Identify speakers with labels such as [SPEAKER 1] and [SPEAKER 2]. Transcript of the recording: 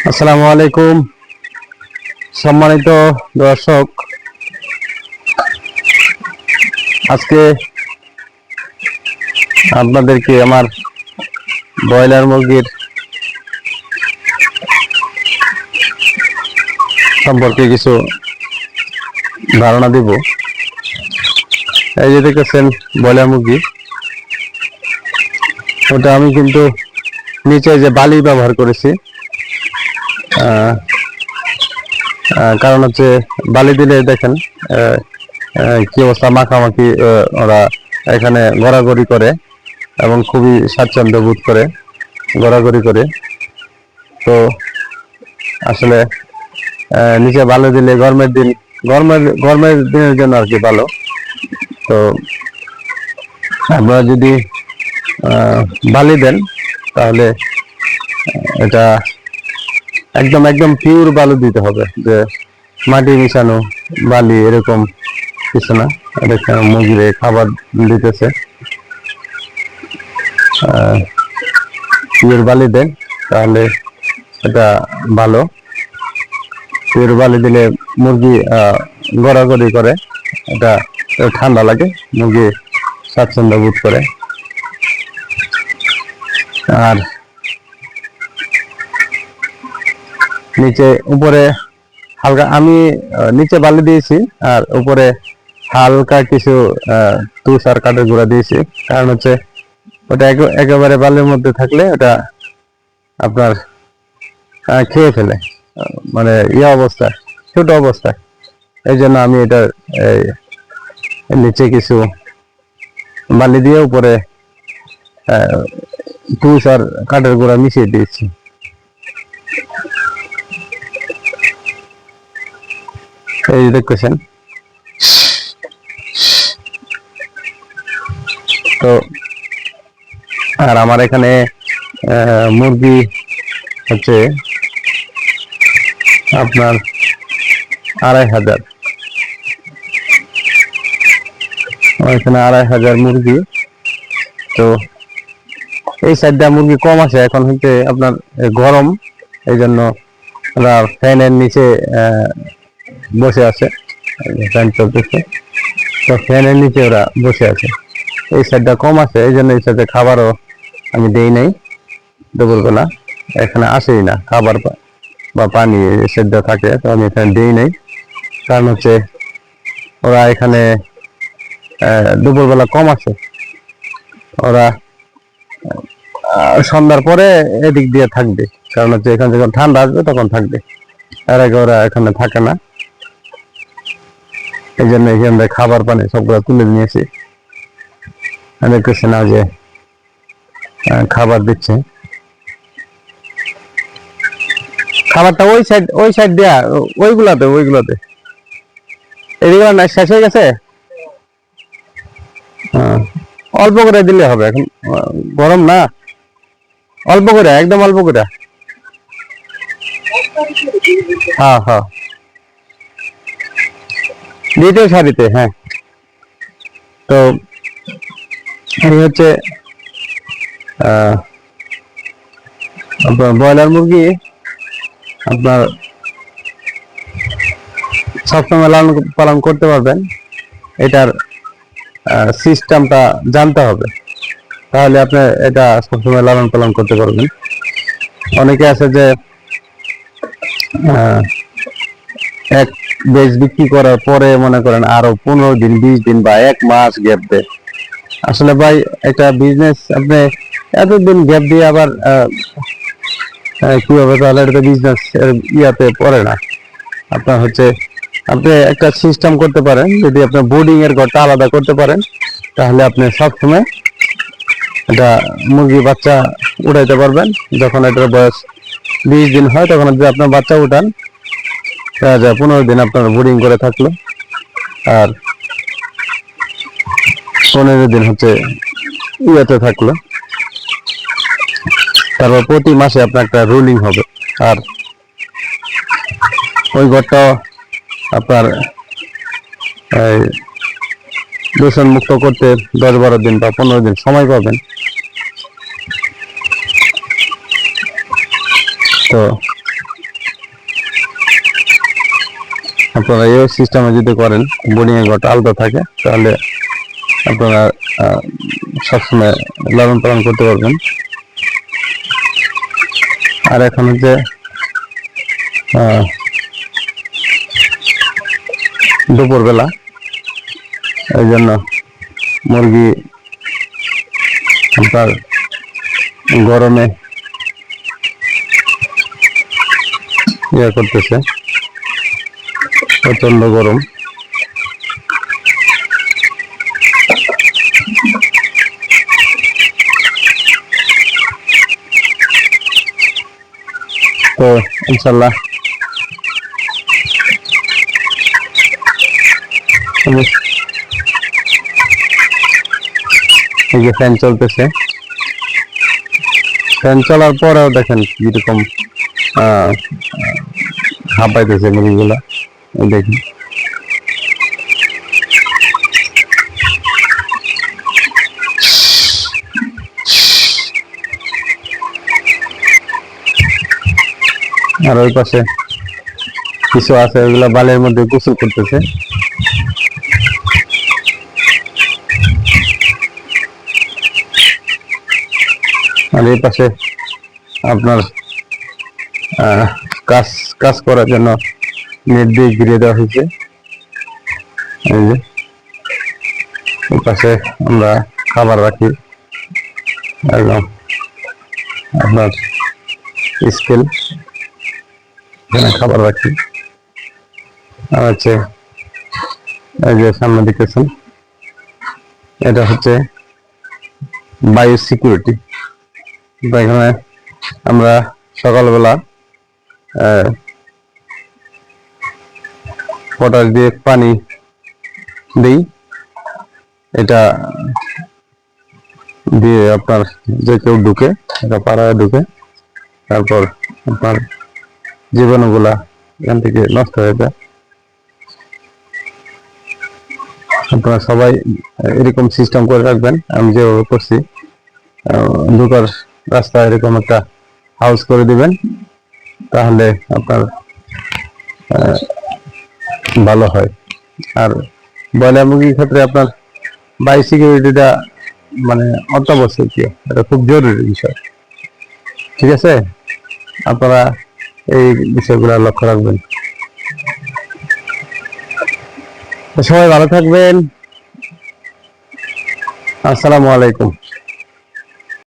[SPEAKER 1] আসসালামু আলাইকুম সম্মানিত দর্শক, আজকে আপনাদেরকে আমার ব্রয়লার মুরগির সম্পর্কে কিছু ধারণা দিব। এই যে দেখতেছেন ব্রয়লার মুরগি, ওটা আমি কিন্তু নিচে যে বালি ব্যবহার করেছি, কারণ হচ্ছে বালি দিলে দেখেন কি অবস্থা, মাখামাখি ওরা এখানে গড়াগড়ি করে এবং খুবই স্বাচ্ছন্দ্য বোধ করে গড়াগড়ি করে। তো আসলে নিচে বালি দিলে গরমের দিনের জন্য আর কি ভালো। তো আপনারা যদি বালি দেন তাহলে এটা একদম একদম পিওর বালু দিতে হবে, যে মাটি মিশানো বালি এরকম কিছু না। দেখেন মুরগির খাবার দিতেছে, পিওর বালি দেন তাহলে এটা ভালো। পিওর বালি দিলে মুরগি গড়াগড়ি করে, এটা ঠান্ডা লাগে, মুরগি স্বাচ্ছন্দ্য বোধ করে। আর নিচে উপরে হালকা আমি নিচে বালি দিয়েছি, আর উপরে হালকা কিছু তুষার কাঠের গুঁড়া দিয়েছি। কারণ হচ্ছে ওটা একেবারে বালির মধ্যে থাকলে ওটা আপনার খেয়ে ফেলে, মানে অবস্থায়, ছোট অবস্থায়। এই জন্য আমি এটা নিচে কিছু বালি দিয়ে উপরে তুষার কাঠের গুঁড়া মিশিয়ে দিয়েছি। এই দেখতেছেন। তো আর আমার এখানে মুরগি হচ্ছে আপনার 2500, এখানে 2500 মুরগি। তো এই সাইডটা মুরগি কম আছে, এখন হচ্ছে আপনার গরম, এই জন্য ওরা ফ্যানের নিচে বসে আছে, ফ্যান চলতেছে, তো ফ্যানের নিচে ওরা বসে আছে। এই সাইডটা কম আছে, এই জন্য এই সাইডে খাবারও আমি দেই নাই দুপুরবেলা, এখানে আসেই না খাবার বা পানি, এই সাইডটা থাকে, তো আমি এখানে দেই নাই। কারণ হচ্ছে ওরা এখানে দুপুরবেলা কম আছে, ওরা সন্ধ্যার পরে এদিক দিয়ে থাকবে। কারণ হচ্ছে এখানে যখন ঠান্ডা আসবে তখন থাকবে, এর আগে ওরা এখানে থাকে না। এই জন্য এখানে খাবার পানি সবগুলো তুলে নিয়েছি। দেখতেছি না যে খাবার দিচ্ছে, খাবারটা ওই সাইড দেয়া, ওইগুলাতে এদিকে না শেষ হয়ে গেছে। অল্প করে দিলে হবে, এখন গরম না, অল্প করে, একদম অল্প করে। হ্যাঁ হ্যাঁ, দ্বিতীয় সারিতে। হ্যাঁ, তো এই হচ্ছে আপনার ব্রয়লার মুরগি আপনার সবসময় লালন পালন করতে পারবেন, এটার সিস্টেমটা জানতে হবে, তাহলে আপনি এটা সবসময় লালন পালন করতে পারবেন। অনেকে আছে যে এক বেচ বিক্রি করার পরে মনে করেন আরো 15 দিন 20 দিন বা 1 মাস গ্যাপ দেয়। আসলে ভাই, একটা বিজনেস আপনি এতদিন গ্যাপ দিয়ে আবার কি হবে, তাহলে এটা বিজনেস ইয়াতে পড়ে না। আপনার হচ্ছে আপনি একটা সিস্টেম করতে পারেন, যদি আপনার বোর্ডিং এর ঘরটা আলাদা করতে পারেন, তাহলে আপনি সবসময় এটা মুরগি বাচ্চা উঠাইতে পারবেন। যখন এটার বয়স 20 দিন হয়, তখন যদি আপনার বাচ্চা উঠান, 15 দিন আপনার বোর্ডিং করে থাকলো, আর 15 দিন হচ্ছে ইয়েতে থাকলো। তারপর প্রতি মাসে আপনার একটা রুলিং হবে, আর ওই ঘরটা আপনার দূষণ মুক্ত করতে 10-12 দিন বা 15 দিন সময় পাবেন। তো আপনারা এই সিস্টেমে যদি করেন, বোর্ডিং এর ঘরটা আলাদা থাকে, তাহলে আপনারা সবসময় লালন পালন করতে পারবেন। আর এখন হচ্ছে দুপুরবেলা, এই জন্য মুরগি আপনার গরমে ইয়ে করতেছে, প্রচন্ড গরম। তো ইনশাল্লাহ এই যে ফ্যান চলতেছে, ফ্যান চলার পরেও দেখেন কিরকম হাঁপাইতেছে মুরগিগুলা, দেখুন। আর ওই পাশে কিছু আছে, ওইগুলা বালের মধ্যে গোসল করতেছে। আর এই পাশে আপনার কাজ করার জন্য নেট দিয়ে ঘিরে দেওয়া হয়েছে। এই যে এই পাশে আমরা খাবার রাখি, একদম আপনার স্কেল, এখানে খাবার রাখি। আর হচ্ছে এই যে সামনে দেখতেছেন, এটা হচ্ছে বায়ো সিকিউরিটি। এখানে আমরা সকালবেলা পটাশ দিয়ে পানি দিই, এটা দিয়ে আপনার যে কেউ ঢুকে, এটা পাড়ায় ঢুকে, তারপর আপনার জীবাণুগুলা এখান থেকে নষ্ট হয়ে যায়। আপনারা সবাই এরকম সিস্টেম করে রাখবেন, আমি যেভাবে করছি। ঢোকার রাস্তা এরকম একটা হাউস করে দিবেন, তাহলে আপনার ভালো হয়। আর ব্রয়লার মুরগির ক্ষেত্রে আপনার বায়ো সিকিউরিটিটা মানে অত্যাবশ্যকীয়, এটা খুব জরুরি বিষয়। ঠিক আছে, আপনারা এই বিষয়গুলো লক্ষ্য রাখবেন। সবাই ভালো থাকবেন। আসসালামু আলাইকুম।